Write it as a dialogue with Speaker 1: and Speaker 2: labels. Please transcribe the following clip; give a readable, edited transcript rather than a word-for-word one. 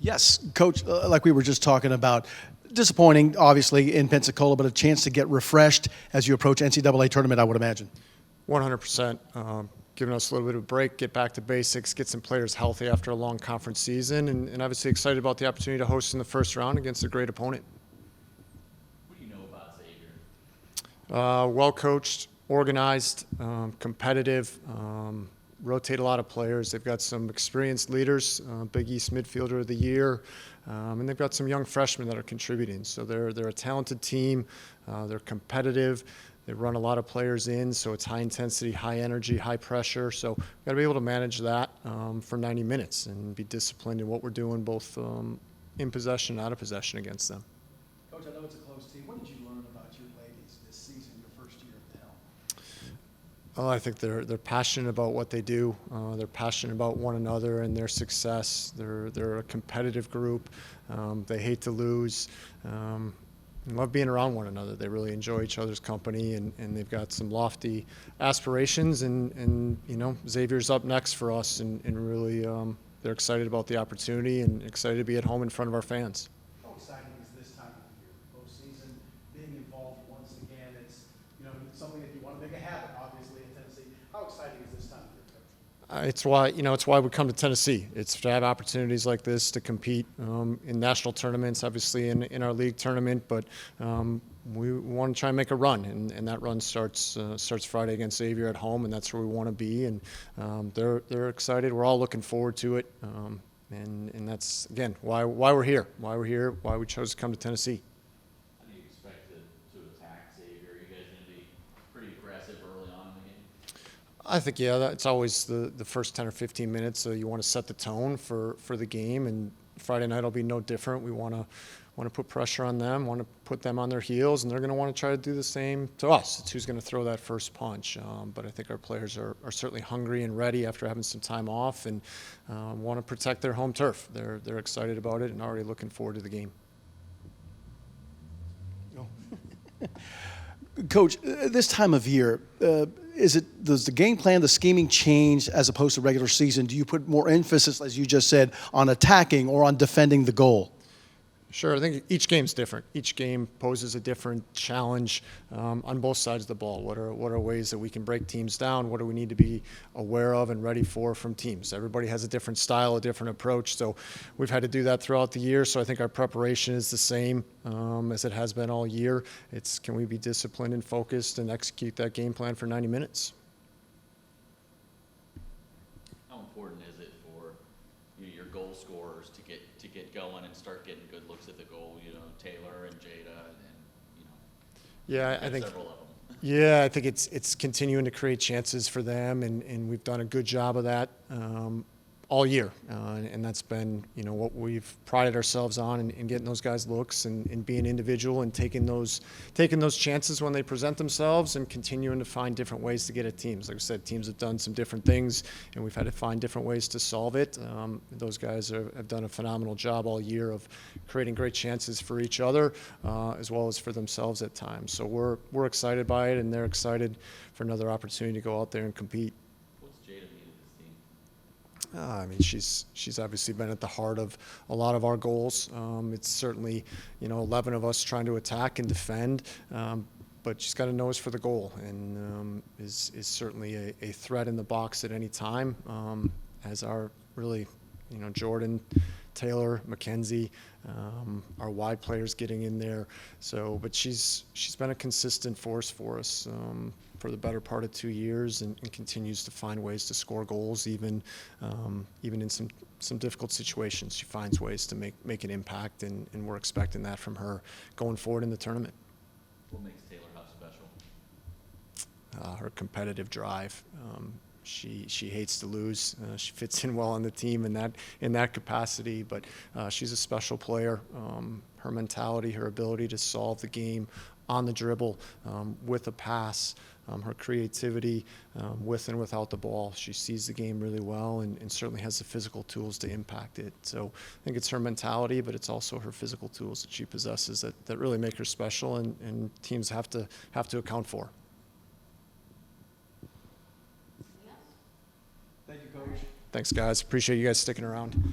Speaker 1: Yes, Coach, like we were just talking about, disappointing, obviously, in Pensacola, but a chance to get refreshed as you approach NCAA tournament, I would imagine.
Speaker 2: 100%. Giving us a little bit of a break, get back to basics, get some players healthy after a long conference season, and obviously excited about the opportunity to host in the first round against a great opponent.
Speaker 3: What do you know about Xavier?
Speaker 2: Well coached, organized, competitive, rotate a lot of players. They've got some experienced leaders, Big East midfielder of the year, and they've got some young freshmen that are contributing. So they're a talented team. They're competitive. They run a lot of players in, so it's high intensity, high energy, high pressure. So we've got to be able to manage that for 90 minutes and be disciplined in what we're doing, both in possession and out of possession against them.
Speaker 1: Coach, I know it's a close team. What did you learn about your ladies this season, your first year at the helm?
Speaker 2: Oh, I think they're passionate about what they do. They're passionate about one another and their success. They're a competitive group. They hate to lose. And love being around one another. They really enjoy each other's company, and they've got some lofty aspirations. And Xavier's up next for us, and really they're excited about the opportunity and excited to be at home in front of our fans.
Speaker 1: How exciting is this time of year, postseason, being involved once again? It's something that you want to make a habit, obviously, in Tennessee. How exciting is this time of year, Coach?
Speaker 2: It's why we come to Tennessee. It's to have opportunities like this to compete in national tournaments, obviously in our league tournament, but we want to try and make a run, and that run starts Friday against Xavier at home, and that's where we want to be. And they're excited. We're all looking forward to it, and that's again why we're here, why we chose to come to Tennessee.
Speaker 3: How do you expect to attack Xavier? Are you guys going to be pretty aggressive early on in the game?
Speaker 2: I think, it's always the first 10 or 15 minutes, so you want to set the tone for the game, and Friday night will be no different. We want to put pressure on them, want to put them on their heels, and they're going to want to try to do the same to us. It's who's going to throw that first punch. But I think our players are certainly hungry and ready after having some time off, and want to protect their home turf. They're excited about it and already looking forward to the game.
Speaker 1: Coach, this time of year, does the game plan, the scheming change as opposed to regular season? Do you put more emphasis, as you just said, on attacking or on defending the goal?
Speaker 2: Sure. I think each game's different. Each game poses a different challenge on both sides of the ball. What are ways that we can break teams down? What do we need to be aware of and ready for from teams? Everybody has a different style, a different approach. So we've had to do that throughout the year. So I think our preparation is the same as it has been all year. It's can we be disciplined and focused and execute that game plan for 90 minutes?
Speaker 3: How important is it for your goal scorers to get going and start getting good looks at the goal? Taylor and Jada, and
Speaker 2: Yeah, I think.
Speaker 3: Several of them.
Speaker 2: Yeah, I think it's continuing to create chances for them, and we've done a good job of that all year, and that's been what we've prided ourselves on in getting those guys looks and being individual and taking those chances when they present themselves and continuing to find different ways to get at teams. Like I said, teams have done some different things, and we've had to find different ways to solve it. Those guys have done a phenomenal job all year of creating great chances for each other as well as for themselves at times. So we're excited by it, and they're excited for another opportunity to go out there and compete. I mean, she's obviously been at the heart of a lot of our goals. It's certainly, 11 of us trying to attack and defend, but she's got a nose for the goal and is certainly a threat in the box at any time, as are really, Jordan, Taylor, Mackenzie, our wide players getting in there. So, but she's been a consistent force for us for the better part of 2 years, and continues to find ways to score goals, even in some difficult situations. She finds ways to make an impact, and we're expecting that from her going forward in the tournament.
Speaker 3: What makes Taylor Huff special?
Speaker 2: Her competitive drive. She hates to lose. She fits in well on the team in that capacity, but she's a special player. Her mentality, her ability to solve the game on the dribble with a pass, her creativity with and without the ball. She sees the game really well and certainly has the physical tools to impact it. So I think it's her mentality, but it's also her physical tools that she possesses that really make her special, and teams have to account for.
Speaker 1: Thank you, Coach.
Speaker 2: Thanks, guys. Appreciate you guys sticking around.